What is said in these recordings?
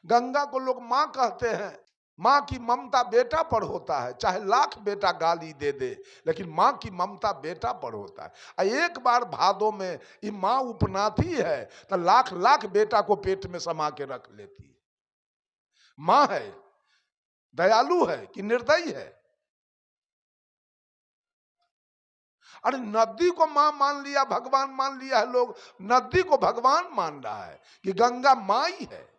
गंगा को लोग माँ कहते हैं। माँ की ममता बेटा पर होता है, चाहे लाख बेटा गाली दे दे, लेकिन माँ की ममता बेटा पर होता है। एक बार भादों में ये माँ उपनाती है तो लाख लाख बेटा को पेट में समा के रख लेती है। माँ है, दयालु है कि निर्दयी है? अरे नदी को मां मान लिया, भगवान मान लिया है लोग, नदी को भगवान मान रहा है कि गंगा मां ही है।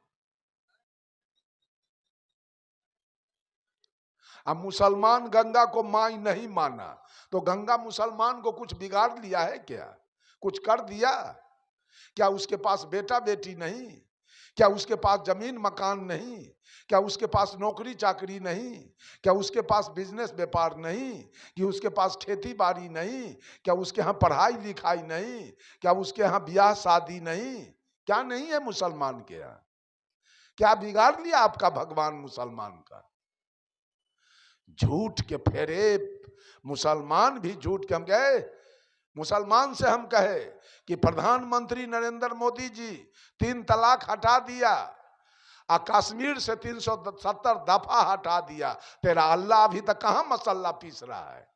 अब मुसलमान गंगा को मां ही नहीं माना तो गंगा मुसलमान को कुछ बिगाड़ लिया है क्या? कुछ कर दिया क्या? उसके पास बेटा बेटी नहीं? क्या उसके पास जमीन मकान नहीं? क्या उसके पास नौकरी चाकरी नहीं? क्या उसके पास बिजनेस व्यापार नहीं? कि उसके पास खेती बाड़ी नहीं? क्या उसके यहाँ पढ़ाई लिखाई नहीं? क्या उसके यहाँ ब्याह शादी नहीं? क्या नहीं है मुसलमान के यहाँ? क्या बिगाड़ लिया आपका भगवान मुसलमान का? झूठ के फेरे मुसलमान भी झूठ के। हम कहे मुसलमान से, हम कहे कि प्रधानमंत्री नरेंद्र मोदी जी 3 तलाक हटा दिया और कश्मीर से 370 दफा हटा दिया, तेरा अल्लाह अभी तक कहां मसल्ला पीस रहा है?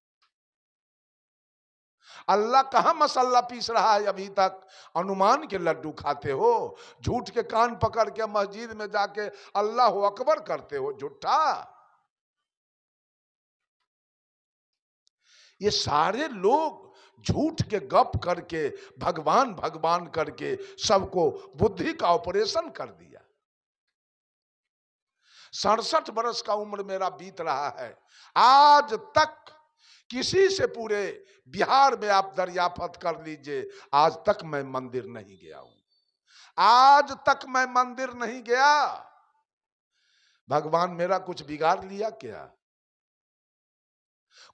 अल्लाह कहां मसल्ला पीस रहा है अभी तक? हनुमान के लड्डू खाते हो, झूठ के कान पकड़ के मस्जिद में जाके अल्लाह अकबर करते हो, झूठा। ये सारे लोग झूठ के गप करके भगवान भगवान करके सबको बुद्धि का ऑपरेशन कर दिया। 67 वर्ष का उम्र मेरा बीत रहा है, आज तक किसी से, पूरे बिहार में आप दरियाफत कर लीजिए, आज तक मैं मंदिर नहीं गया हूं। आज तक मैं मंदिर नहीं गया। भगवान मेरा कुछ बिगाड़ लिया क्या?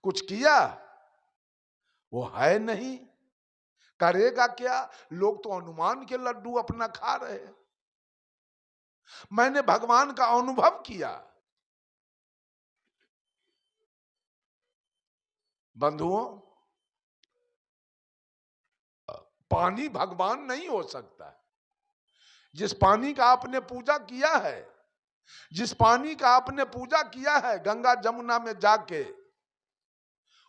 कुछ किया? वो है नहीं, करेगा क्या? लोग तो हनुमान के लड्डू अपना खा रहे हैं। मैंने भगवान का अनुभव किया। बंधुओं, पानी भगवान नहीं हो सकता। जिस पानी का आपने पूजा किया है, जिस पानी का आपने पूजा किया है गंगा जमुना में जाके,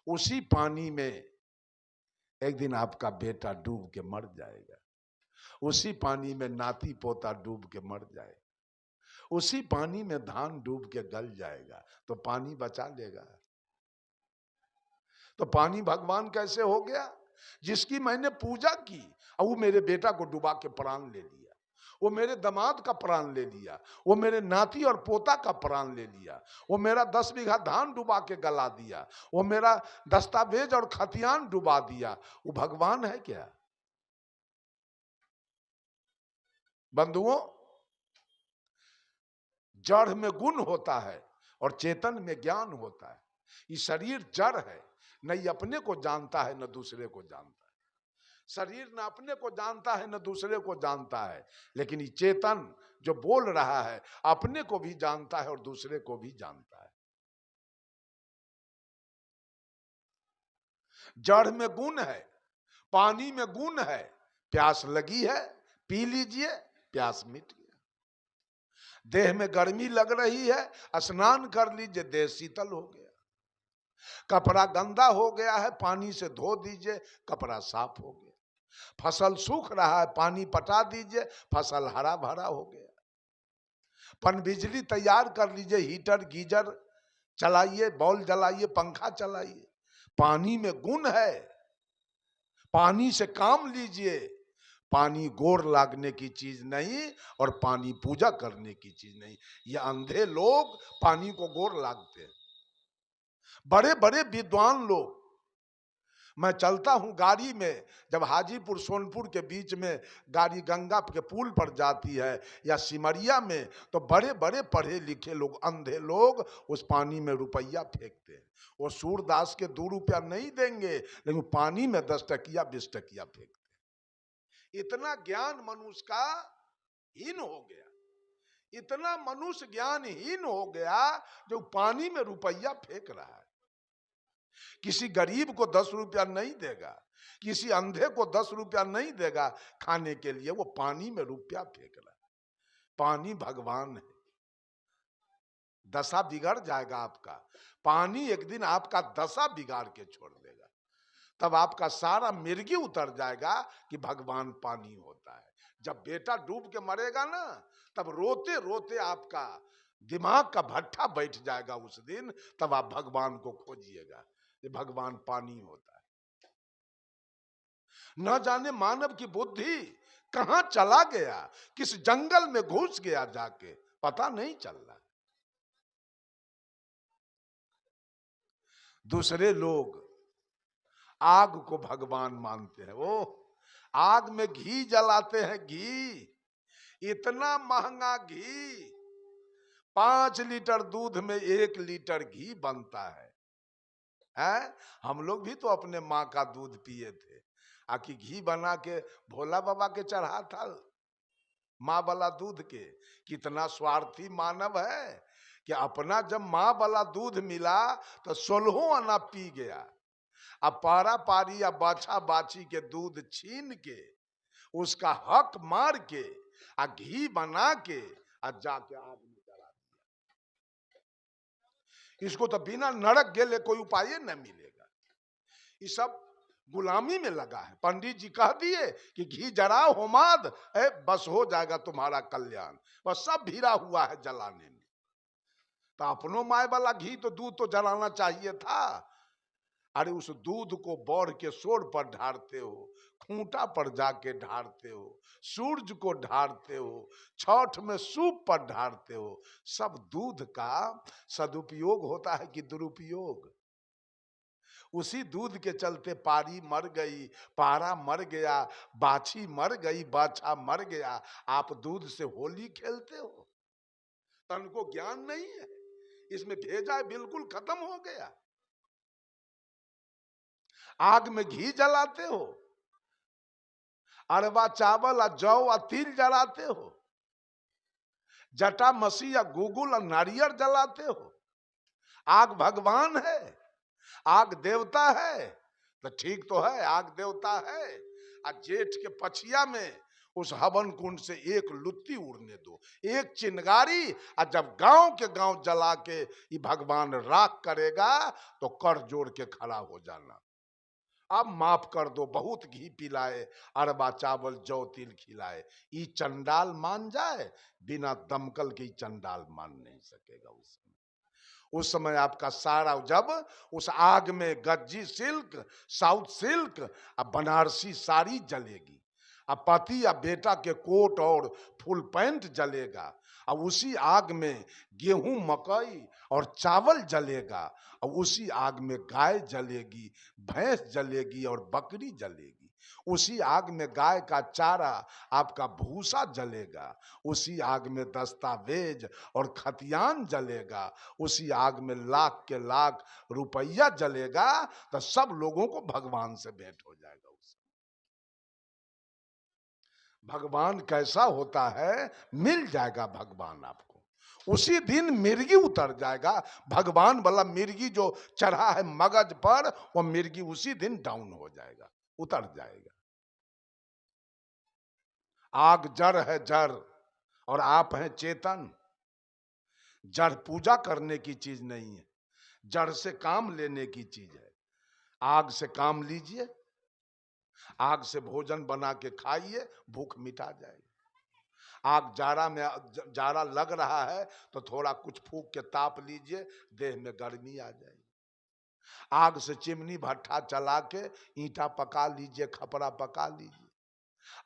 उसी पानी में एक दिन आपका बेटा डूब के मर जाएगा। उसी पानी में नाती पोता डूब के मर जाएगा। उसी पानी में धान डूब के गल जाएगा, तो पानी बचा लेगा? तो पानी भगवान कैसे हो गया? जिसकी मैंने पूजा की और वो मेरे बेटा को डुबा के प्राण ले लिया, वो मेरे दामाद का प्राण ले लिया, वो मेरे नाती और पोता का प्राण ले लिया, वो मेरा 10 बीघा धान डुबा के गला दिया, वो मेरा दस्तावेज और खतियान डुबा दिया, वो भगवान है क्या? बंधुओं, जड़ में गुण होता है और चेतन में ज्ञान होता है। ये शरीर जड़ है, न ये अपने को जानता है न दूसरे को जानता है। शरीर न अपने को जानता है न दूसरे को जानता है, लेकिन ये चेतन जो बोल रहा है अपने को भी जानता है और दूसरे को भी जानता है। जड़ में गुण है, पानी में गुण है। प्यास लगी है, पी लीजिए, प्यास मिट गया। देह में गर्मी लग रही है, स्नान कर लीजिए, देह शीतल हो गया। कपड़ा गंदा हो गया है, पानी से धो दीजिए, कपड़ा साफ हो गया। फसल सूख रहा है, पानी पटा दीजिए, फसल हरा भरा हो गया। पन बिजली तैयार कर लीजिए, हीटर गीजर चलाइए, बॉल जलाइए, पंखा चलाइए। पानी में गुण है, पानी से काम लीजिए। पानी गोर लागने की चीज नहीं और पानी पूजा करने की चीज नहीं। ये अंधे लोग पानी को गोर लागते हैं। बड़े बड़े विद्वान लोग, मैं चलता हूं गाड़ी में, जब हाजीपुर सोनपुर के बीच में गाड़ी गंगा के पुल पर जाती है या सिमरिया में, तो बड़े बड़े पढ़े लिखे लोग, अंधे लोग उस पानी में रुपया फेंकते हैं। वो सूरदास के 2 रुपया नहीं देंगे, लेकिन पानी में 10 टकिया 20 टकिया फेंकते हैं। इतना ज्ञान मनुष्य का हीन हो गया, इतना मनुष्य ज्ञानहीन हो गया जो पानी में रुपया फेंक रहा है। किसी गरीब को 10 रुपया नहीं देगा, किसी अंधे को 10 रुपया नहीं देगा खाने के लिए, वो पानी में रुपया फेंक रहा है। पानी भगवान है। दशा बिगड़ जाएगा आपका, पानी एक दिन आपका दशा बिगाड़ के छोड़ देगा। तब आपका सारा मिर्गी उतर जाएगा कि भगवान पानी होता है। जब बेटा डूब के मरेगा ना, तब रोते रोते आपका दिमाग का भट्ठा बैठ जाएगा उस दिन। तब आप भगवान को खोजिएगा कि भगवान पानी होता है। न जाने मानव की बुद्धि कहां चला गया, किस जंगल में घुस गया जाके, पता नहीं चल रहा। दूसरे लोग आग को भगवान मानते हैं। वो आग में घी जलाते हैं, घी, इतना महंगा घी, 5 लीटर दूध में 1 लीटर घी बनता है। हम लोग भी तो अपने माँ का दूध पिए थे, आखिर घी बना के भोला बाबा के चढ़ा था माँ वाला दूध के। कितना स्वार्थी मानव है कि अपना जब माँ वाला दूध मिला तो 16 आना पी गया। अब पारा पारी या बाछा बाछी के दूध छीन के उसका हक मार के आ घी बना के आ जाके आग में जला दिया। इसको तो बिना नरक गेले कोई उपाय न मिलेगा। ये सब गुलामी में लगा है। पंडित जी कह दिए कि घी जलाओ होमाद, बस हो जाएगा तुम्हारा कल्याण, बस सब भिड़ा हुआ है जलाने में। तो अपनों माय वाला घी तो दूध तो जलाना चाहिए था। अरे उस दूध को बौर के सोर पर ढारते हो, खूंटा पर जाके ढारते हो, सूरज को ढारते हो, छठ में सूप पर ढारते हो। सब दूध का सदुपयोग होता है कि दुरुपयोग? उसी दूध के चलते पारी मर गई, पारा मर गया, बाछी मर गई, बाछा मर गया। आप दूध से होली खेलते हो, तन को ज्ञान नहीं है, इसमें भेजा बिल्कुल खत्म हो गया। आग में घी जलाते हो, अरवा चावल और जौ और तिल जलाते हो, जटा मसी या गुगुल और नारियल जलाते हो। आग भगवान है, आग देवता है। तो ठीक तो है, आग देवता है। और जेठ के पछिया में उस हवन कुंड से एक लुत्ती उड़ने दो, एक चिंगारी, और जब गांव के गांव जला के ये भगवान राख करेगा तो कर जोड़ के खड़ा हो जाना। अब माफ कर दो, बहुत घी पिलाए, अरबा चावल जौ तिल खिलाए, ये चंडाल मान जाए? बिना दमकल के चंडाल मान नहीं सकेगा। उस समय आपका सारा, जब उस आग में गज्जी सिल्क, साउथ सिल्क और बनारसी साड़ी जलेगी, अब पति या बेटा के कोट और फुल पैंट जलेगा, और उसी आग में गेहूं मकई और चावल जलेगा, और उसी आग में गाय जलेगी, भैंस जलेगी और बकरी जलेगी। उसी आग में गाय का चारा, आपका भूसा जलेगा। उसी आग में दस्तावेज और खतियान जलेगा। उसी आग में लाख के लाख रुपया जलेगा। तो सब लोगों को भगवान से भेंट हो जाएगा। भगवान कैसा होता है, मिल जाएगा भगवान आपको। उसी दिन मिर्गी उतर जाएगा। भगवान वाला मिर्गी जो चढ़ा है मगज पर, वो मिर्गी उसी दिन डाउन हो जाएगा, उतर जाएगा। आग जड़ है जड़, और आप हैं चेतन। जड़ पूजा करने की चीज नहीं है, जड़ से काम लेने की चीज है। आग से काम लीजिए, आग से भोजन बना के खाइए, भूख मिटा जाएगी। आग जाड़ा में, जाड़ा लग रहा है तो थोड़ा कुछ फूंक के ताप लीजिए, देह में गर्मी आ जाएगी। आग से चिमनी भट्ठा चला के ईंटा पका लीजिए, खपरा पका लीजिए।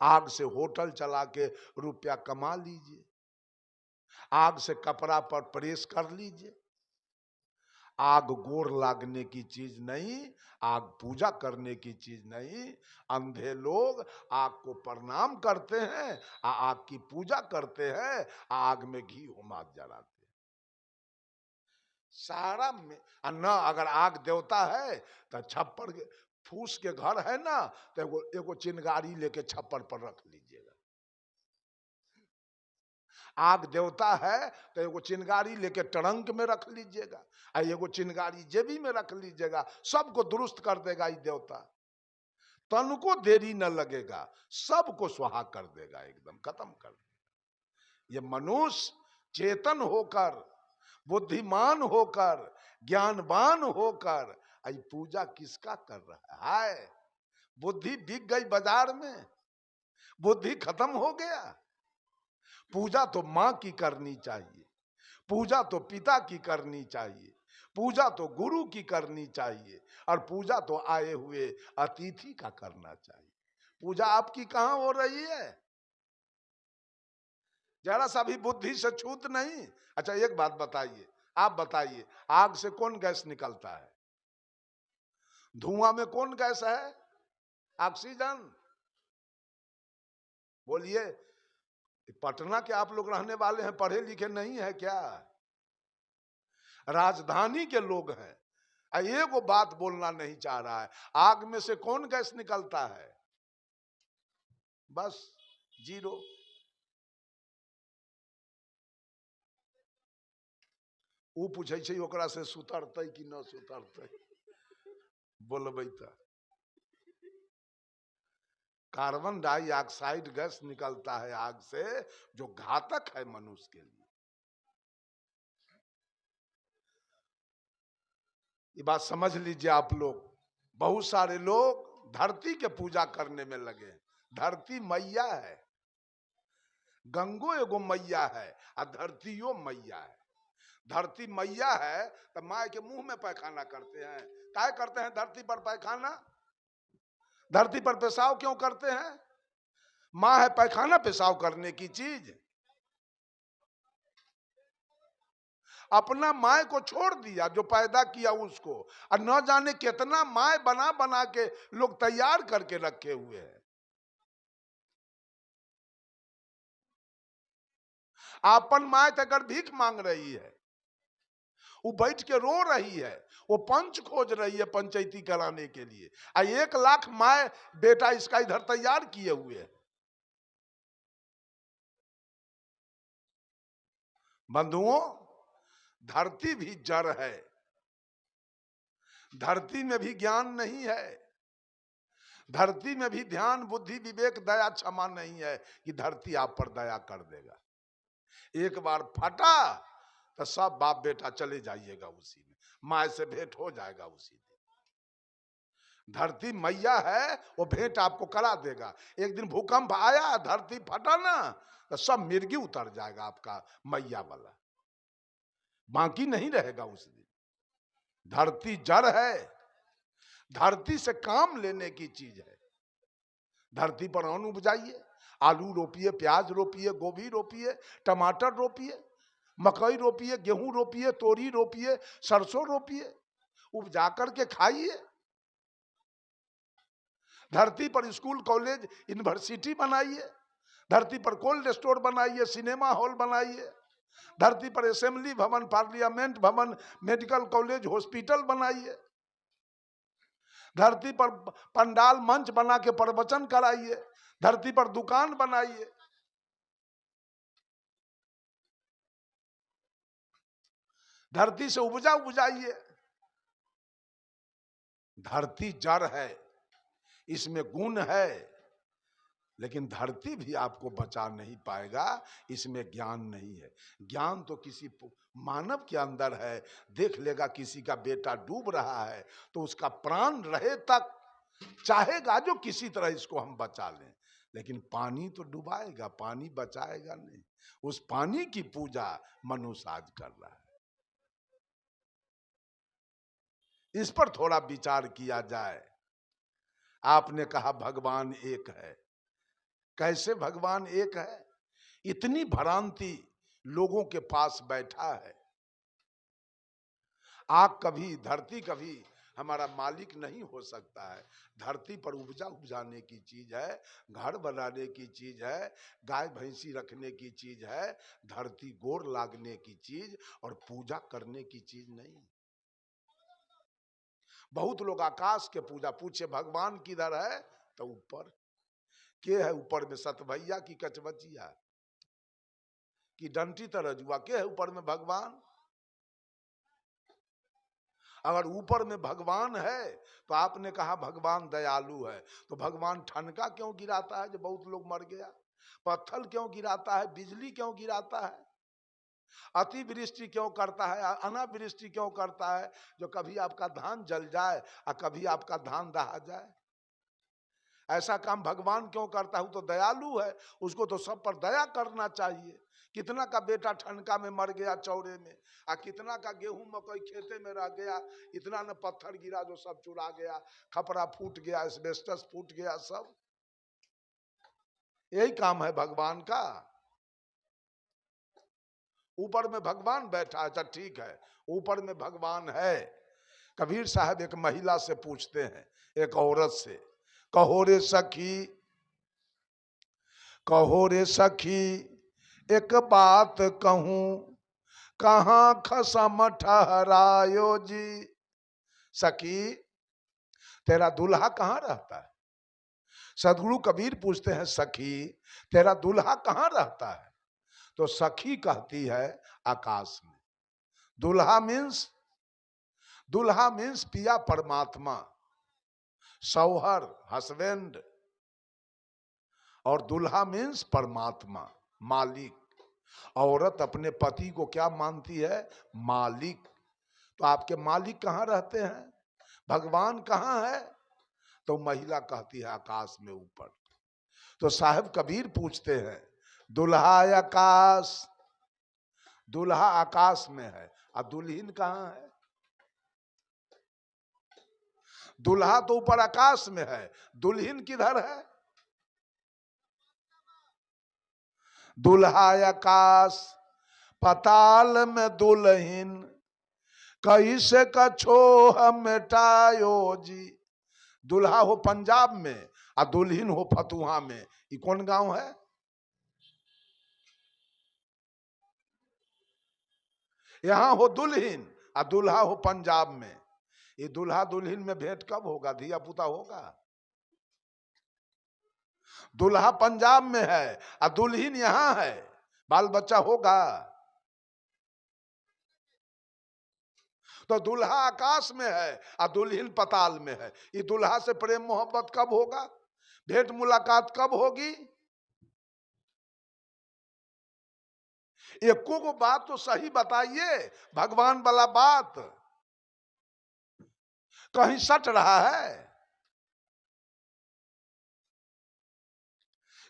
आग से होटल चला के रुपया कमा लीजिए। आग से कपड़ा पर प्रेस कर लीजिए। आग गोर लागने की चीज नहीं, आग पूजा करने की चीज नहीं। अंधे लोग आग को प्रणाम करते हैं, आग की पूजा करते हैं, आग में घी होमाद जलाते हैं। सारा में न, अगर आग देवता है तो छप्पर फूस के घर है ना, तो एगो चिंगारी लेके छप्पर पर रख लीजिएगा। आग देवता है तो एगो चिंगारी लेके ट्रंक में रख लीजिएगा, एगो चिंगारी जेबी में रख लीजिएगा। सबको दुरुस्त कर देगा ये देवता। तन को देरी न लगेगा, सबको सुहा कर देगा, एकदम खत्म कर देगा। ये मनुष्य चेतन होकर, बुद्धिमान होकर, ज्ञानवान होकर आज पूजा किसका कर रहा है? बुद्धि बिक गई बाजार में, बुद्धि खत्म हो गया। पूजा तो मां की करनी चाहिए, पूजा तो पिता की करनी चाहिए, पूजा तो गुरु की करनी चाहिए, और पूजा तो आए हुए अतिथि का करना चाहिए। पूजा आपकी कहां हो रही है? जरा सा भी बुद्धि से छूत नहीं। अच्छा एक बात बताइए, आप बताइए, आग से कौन गैस निकलता है? धुआं में कौन गैस है? ऑक्सीजन। बोलिए, पटना के आप लोग रहने वाले हैं, पढ़े लिखे नहीं है क्या? राजधानी के लोग हैं, एगो बात बोलना नहीं चाह रहा है। आग में से कौन गैस निकलता है? बस जीरो। वो पूछे छे ओकरा से सुतरते कि न सुतरते, बोलबे त कार्बन डाइऑक्साइड गैस निकलता है आग से, जो घातक है मनुष्य के लिए। ये बात समझ लीजिए आप लोग। बहुत सारे लोग धरती के पूजा करने में लगे। धरती मैया है, गंगो एगो मैया है, और धरतियो मैया है। धरती मैया है तो माँ के मुंह में पैखाना करते हैं। क्या करते हैं धरती पर पैखाना? धरती पर पेशाब क्यों करते हैं? माँ है पैखाना पेशाब करने की चीज। अपना माय को छोड़ दिया, जो पैदा किया उसको, और न जाने कितना माय बना बना के लोग तैयार करके रखे हुए हैं। अपन माय तो अगर भीख मांग रही है, वो बैठ के रो रही है, वो पंच खोज रही है पंचायती कराने के लिए, और 1 लाख माय बेटा इसका इधर तैयार किए हुए है। बंधुओं, धरती भी जड़ है, धरती में भी ज्ञान नहीं है, धरती में भी ध्यान बुद्धि विवेक दया क्षमा नहीं है कि धरती आप पर दया कर देगा। एक बार फटा तो सब बाप बेटा चले जाइएगा उसी में, माँ से भेंट हो जाएगा उसी दिन। धरती मैया है, वो भेंट आपको करा देगा। एक दिन भूकंप आया, धरती फटा ना, तो सब मिर्गी उतर जाएगा आपका मैया वाला, बाकी नहीं रहेगा उस दिन। धरती जड़ है, धरती से काम लेने की चीज है। धरती पर अन्न उपजाइए, आलू रोपिए, प्याज रोपिए, गोभी रोपिए, टमाटर रोपिए, मकई रोपिए, गेहूं रोपिए, तोरी रोपिए, सरसों रोपिए, उपजा करके खाइए। धरती पर स्कूल कॉलेज यूनिवर्सिटी बनाइए, धरती पर कोल्ड स्टोर बनाइए, सिनेमा हॉल बनाइए, धरती पर असेंबली भवन, पार्लियामेंट भवन, मेडिकल कॉलेज, हॉस्पिटल बनाइए, धरती पर पंडाल मंच बना के प्रवचन कराइए, धरती पर दुकान बनाइए। धरती से उपजा उपजाइए। धरती जड़ है, इसमें गुण है, लेकिन धरती भी आपको बचा नहीं पाएगा, इसमें ज्ञान नहीं है। ज्ञान तो किसी मानव के अंदर है। देख लेगा किसी का बेटा डूब रहा है तो उसका प्राण रहे तक चाहेगा जो किसी तरह इसको हम बचा लें, लेकिन पानी तो डुबाएगा, पानी बचाएगा नहीं। उस पानी की पूजा मनुष्य आज कर रहा है। इस पर थोड़ा विचार किया जाए। आपने कहा भगवान एक है, कैसे भगवान एक है? इतनी भ्रांति लोगों के पास बैठा है। आग कभी, धरती कभी हमारा मालिक नहीं हो सकता है। धरती पर उपजा उपजाने की चीज है, घर बनाने की चीज है, गाय भैंसी रखने की चीज है, धरती गोर लागने की चीज और पूजा करने की चीज नहीं। बहुत लोग आकाश के पूजा, पूछे भगवान किधर है तो ऊपर। के है ऊपर में? सतभैया की कचबचिया की डंटी तरजुआ? के है ऊपर में? भगवान। अगर ऊपर में भगवान है तो आपने कहा भगवान दयालु है, तो भगवान ठनका क्यों गिराता है जो बहुत लोग मर गया? पत्थर क्यों गिराता है, बिजली क्यों गिराता है, अतिवृष्टि क्यों करता है, अनावृष्टि क्यों करता है, जो कभी आपका धान जल जाए और कभी आपका धान दहा जाए। ऐसा काम भगवान क्यों करता है? तो दयालु है, उसको तो सब पर दया करना चाहिए। कितना का बेटा ठनका में मर गया चौरे में, आ कितना का गेहूं मकई खेते में रह गया, इतना न पत्थर गिरा जो सब चुरा गया, खपरा फूट गया, एस्बेस्टस फूट गया, सब यही काम है भगवान का। ऊपर में भगवान बैठा है, अच्छा ठीक है, ऊपर में भगवान है। कबीर साहब एक महिला से पूछते हैं, एक औरत से, कहो रे सखी, कहो रे सखी एक बात कहूं, कहां खसम ठहरायो जी। सखी तेरा दूल्हा कहां रहता है? सदगुरु कबीर पूछते हैं, सखी तेरा दूल्हा कहां रहता है? तो सखी कहती है, आकाश में। दूल्हा मीन्स, दूल्हा मीन्स पिया परमात्मा, शौहर हस्बैंड, और दूल्हा मीन्स परमात्मा, मालिक। औरत अपने पति को क्या मानती है? मालिक। तो आपके मालिक कहाँ रहते हैं? भगवान कहाँ है? तो महिला कहती है, आकाश में ऊपर। तो साहब कबीर पूछते हैं, दुल्हा आकाश, दुल्हा आकाश में है और दुल्हन कहाँ है? दुल्हा तो ऊपर आकाश में है, दुल्हन किधर है? दुल्हा आकाश पताल में दुल्हन, कैसे का छोह मिटायो जी। दुल्हा हो पंजाब में और दुल्हन हो फतुहा में, ये कौन गांव है? यहां हो दुल्हन और दुल्हा हो पंजाब में। ये दुल्हा दुल्हन में भेंट कब होगा? धिया पुता होगा? दुल्हा पंजाब में है और दुल्हन यहां है, बाल बच्चा होगा? तो दुल्हा आकाश में है और दुल्हन पताल में है। ये दुल्हा से प्रेम मोहब्बत कब होगा? भेंट मुलाकात कब होगी? एको को बात तो सही बताइए, भगवान वाला बात कहीं सट रहा है?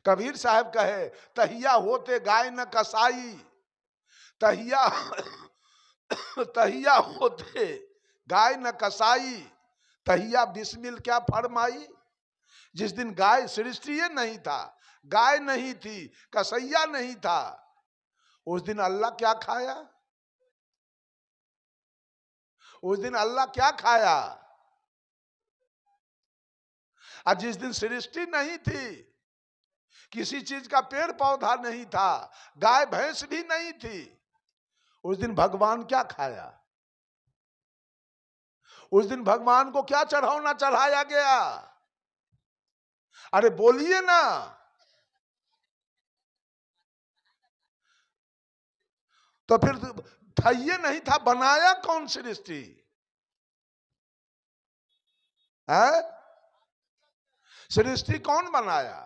कबीर साहब कहे, तहिया होते गाय न कसाई, तहिया तहिया होते गाय न कसाई, तहिया बिस्मिल क्या फरमाई। जिस दिन गाय सृष्टि नहीं था, गाय नहीं थी, कसैया नहीं था, उस दिन अल्लाह क्या खाया? उस दिन अल्लाह क्या खाया? और जिस दिन सृष्टि नहीं थी, किसी चीज का पेड़ पौधा नहीं था, गाय भैंस भी नहीं थी, उस दिन भगवान क्या खाया? उस दिन भगवान को क्या चढ़ावना चढ़ाया गया? अरे बोलिए ना। तो फिर था, ये नहीं था, बनाया कौन सृष्टि है? सृष्टि कौन बनाया?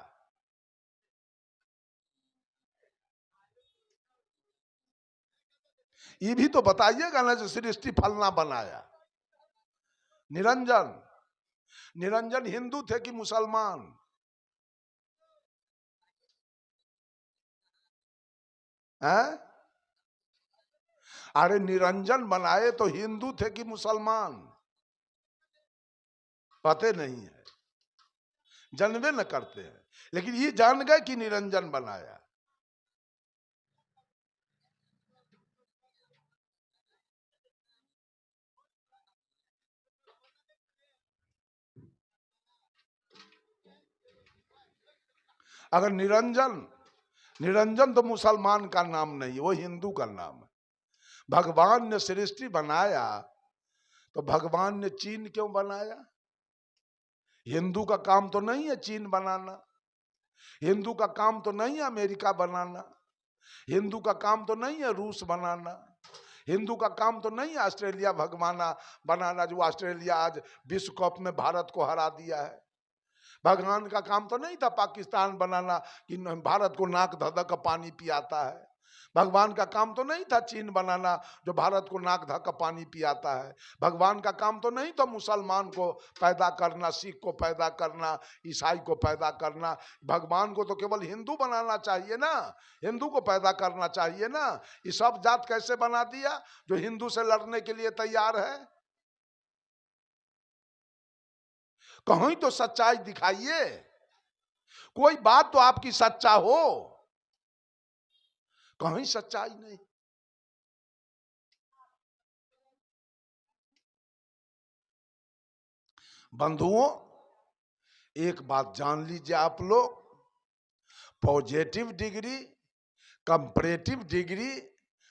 ये भी तो बताइएगा ना, जो सृष्टि फलना बनाया। निरंजन, निरंजन हिंदू थे कि मुसलमान? हैं? अरे निरंजन बनाए तो हिंदू थे कि मुसलमान? पते नहीं है, जानवे न करते हैं, लेकिन ये जान गए कि निरंजन बनाया। अगर निरंजन, निरंजन तो मुसलमान का नाम नहीं है, वो हिंदू का नाम है। भगवान ने सृष्टि बनाया तो भगवान ने चीन क्यों बनाया? हिंदू का काम तो नहीं है चीन बनाना, हिंदू का काम तो नहीं है अमेरिका बनाना, हिंदू का काम तो नहीं है रूस बनाना, हिंदू का काम तो नहीं है ऑस्ट्रेलिया भगवाना बनाना, जो ऑस्ट्रेलिया आज विश्व कप में भारत को हरा दिया है। भगवान का काम तो नहीं था पाकिस्तान बनाना कि भारत को नाक धधक का पानी पियाता है। भगवान का काम तो नहीं था चीन बनाना जो भारत को नाक धक का पानी पियाता है। भगवान का काम तो नहीं था मुसलमान को पैदा करना, सिख को पैदा करना, ईसाई को पैदा करना। भगवान को तो केवल हिंदू बनाना चाहिए ना, हिंदू को पैदा करना चाहिए ना। ये सब जात कैसे बना दिया जो हिंदू से लड़ने के लिए तैयार है? कहीं तो सच्चाई दिखाइए, कोई बात तो आपकी सच्चा हो। कहीं सच्चाई नहीं। बंधुओं, एक बात जान लीजिए आप लोग, positive degree, comparative degree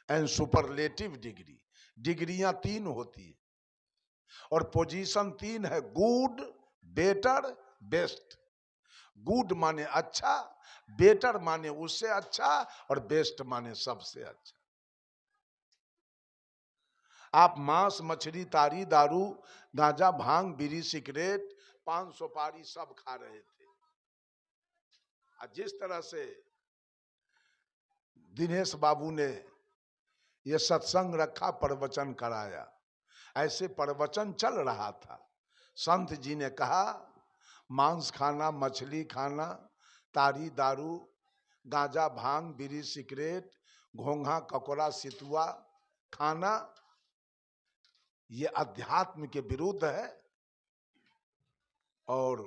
and superlative degree, डिग्रियां तीन होती है और पोजीशन तीन है, गुड, बेटर, बेस्ट। गुड माने अच्छा, बेटर माने उससे अच्छा और बेस्ट माने सबसे अच्छा। आप मांस, मछली, तारी, दारू, गांजा, भांग, बीड़ी, सिगरेट, पान सुपारी सब खा रहे थे। जिस तरह से दिनेश बाबू ने ये सत्संग रखा, प्रवचन कराया, ऐसे प्रवचन चल रहा था। संत जी ने कहा मांस खाना, मछली खाना, तारी, दारू, गांजा, भांग, बीड़ी, सिगरेट, घोंघा, ककोड़ा, सितुआ खाना ये अध्यात्म के विरुद्ध है और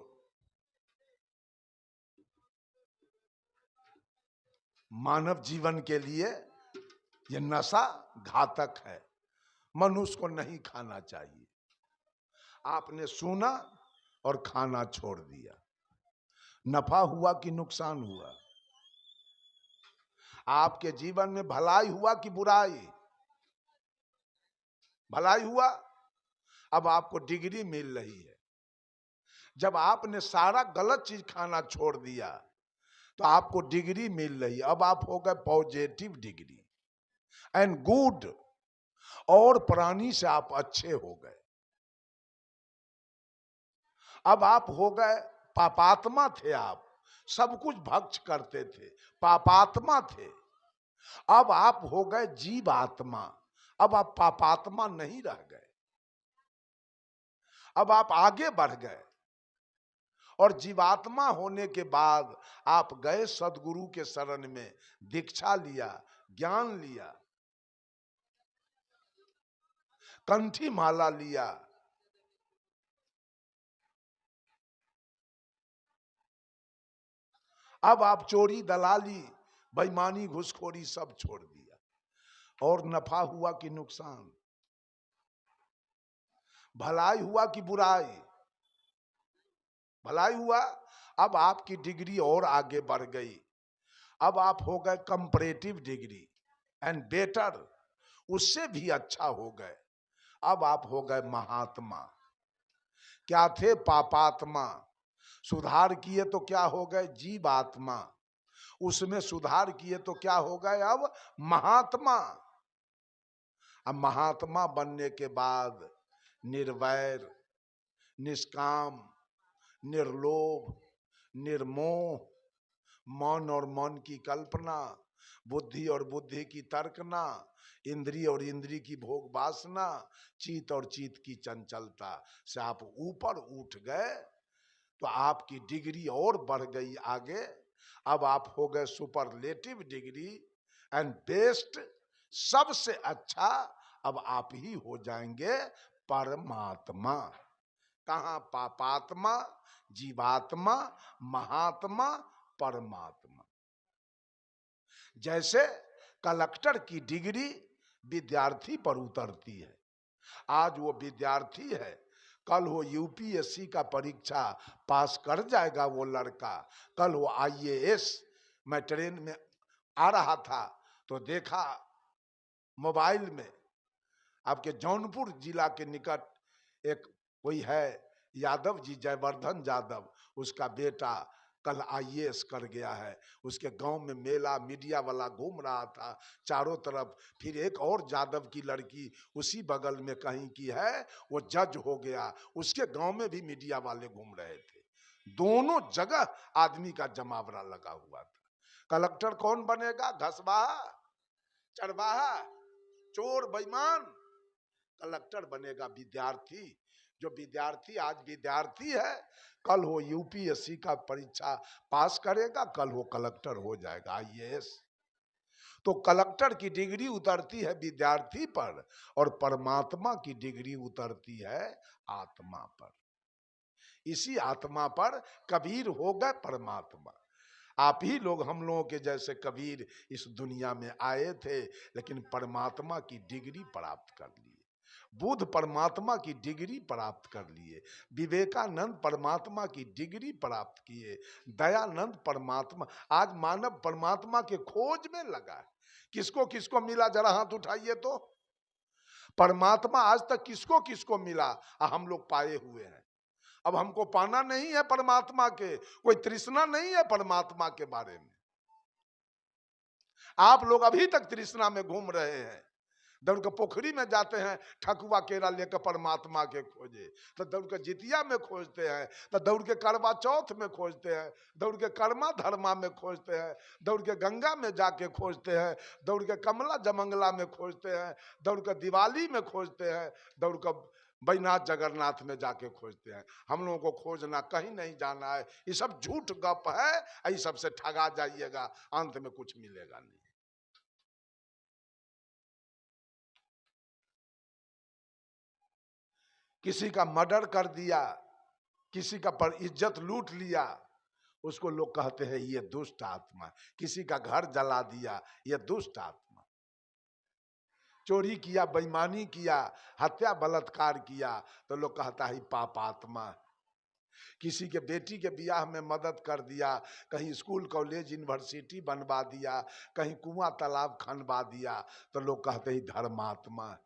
मानव जीवन के लिए ये नशा घातक है, मनुष्य को नहीं खाना चाहिए। आपने सुना और खाना छोड़ दिया, नफा हुआ कि नुकसान हुआ? आपके जीवन में भलाई हुआ कि बुराई? भलाई हुआ। अब आपको डिग्री मिल रही है। जब आपने सारा गलत चीज खाना छोड़ दिया तो आपको डिग्री मिल रही है। अब आप हो गए पॉजिटिव डिग्री एंड गुड, और प्राणी से आप अच्छे हो गए। अब आप हो गए, पापात्मा थे आप, सब कुछ भक्ष करते थे, पापात्मा थे। अब आप हो गए जीवात्मा, अब आप पापात्मा नहीं रह गए, अब आप आगे बढ़ गए। और जीवात्मा होने के बाद आप गए सदगुरु के शरण में, दीक्षा लिया, ज्ञान लिया, कंठी माला लिया। अब आप चोरी, दलाली, बेईमानी, घुसखोरी सब छोड़ दिया। और नफा हुआ कि नुकसान? भलाई हुआ कि बुराई? भलाई हुआ। अब आपकी डिग्री और आगे बढ़ गई। अब आप हो गए कंपैरेटिव डिग्री एंड बेटर, उससे भी अच्छा हो गए। अब आप हो गए महात्मा। क्या थे? पापात्मा। सुधार किए तो क्या हो गए? जीवात्मा। उसमें सुधार किए तो क्या हो गए? अब महात्मा। अब महात्मा बनने के बाद निर्वैर, निष्काम, निर्लोभ, निर्मोह, मन और मन की कल्पना, बुद्धि और बुद्धि की तर्कना, इंद्रिय और इंद्रिय की भोग वासना, चित और चित की चंचलता से आप ऊपर उठ गए तो आपकी डिग्री और बढ़ गई आगे। अब आप हो गए सुपरलेटिव डिग्री एंड बेस्ट, सबसे अच्छा। अब आप ही हो जाएंगे परमात्मा। कहाँ? पापात्मा, जीवात्मा, महात्मा, परमात्मा। जैसे कलेक्टर की डिग्री विद्यार्थी पर उतरती है, आज वो विद्यार्थी है, कल वो यूपीएससी का परीक्षा पास कर जाएगा वो लड़का, कल वो आईएएस। मैं ट्रेन में आ रहा था तो देखा मोबाइल में, आपके जौनपुर जिला के निकट एक कोई है यादव जी, जयवर्धन यादव, उसका बेटा कल आईएएस कर गया है। उसके गांव में मेला, मीडिया वाला घूम रहा था चारों तरफ। फिर एक और यादव की लड़की उसी बगल में कहीं की है, वो जज हो गया, उसके गांव में भी मीडिया वाले घूम रहे थे। दोनों जगह आदमी का जमावड़ा लगा हुआ था। कलेक्टर कौन बनेगा? घसबाहा, चरवाहा, चोर, बेईमान। कलेक्टर बनेगा विद्यार्थी। जो विद्यार्थी आज विद्यार्थी है, कल हो यूपीएससी का परीक्षा पास करेगा, कल हो कलेक्टर हो जाएगा, आईएएस। तो कलेक्टर की डिग्री उतरती है विद्यार्थी पर और परमात्मा की डिग्री उतरती है आत्मा पर। इसी आत्मा पर कबीर हो गए परमात्मा। आप ही लोग, हम लोगों के जैसे कबीर इस दुनिया में आए थे, लेकिन परमात्मा की डिग्री प्राप्त कर लिए। बुद्ध परमात्मा की डिग्री प्राप्त कर लिए, विवेकानंद परमात्मा की डिग्री प्राप्त किए, दयानंद परमात्मा। आज मानव परमात्मा के खोज में लगा है। किसको किसको मिला? जरा हाथ उठाइए तो। परमात्मा आज तक किसको किसको मिला? हम लोग पाए हुए हैं। अब हमको पाना नहीं है परमात्मा के, कोई तृष्णा नहीं है परमात्मा के बारे में। आप लोग अभी तक तृष्णा में घूम रहे हैं। दौड़ के पोखरी में जाते हैं, ठकुआ केरा लेकर परमात्मा के खोजे, तो दौड़ के जितिया में खोजते हैं, तो दौड़ के करवा चौथ में खोजते हैं, दौड़ के कर्मा धर्मा में खोजते हैं, दौड़ के गंगा में जाके खोजते हैं, दौड़ के कमला जमंगला में खोजते हैं, दौड़ के दिवाली में खोजते हैं, दौड़ के बैनाथ जगन्नाथ में जाके खोजते हैं। हम लोगों को खोजना कहीं नहीं जाना है। ये सब झूठ गप है, ये सबसे ठगा जाइएगा, अंत में कुछ मिलेगा नहीं। किसी का मर्डर कर दिया, किसी का पर इज्जत लूट लिया, उसको लोग कहते हैं ये दुष्ट आत्मा। किसी का घर जला दिया, ये दुष्ट आत्मा। चोरी किया, बेईमानी किया, हत्या बलात्कार किया, तो लोग कहता है पाप आत्मा। किसी के बेटी के ब्याह में मदद कर दिया, कहीं स्कूल कॉलेज यूनिवर्सिटी बनवा दिया, कहीं कुआं तालाब खनवा दिया, तो लोग कहते हैं धर्मात्मा।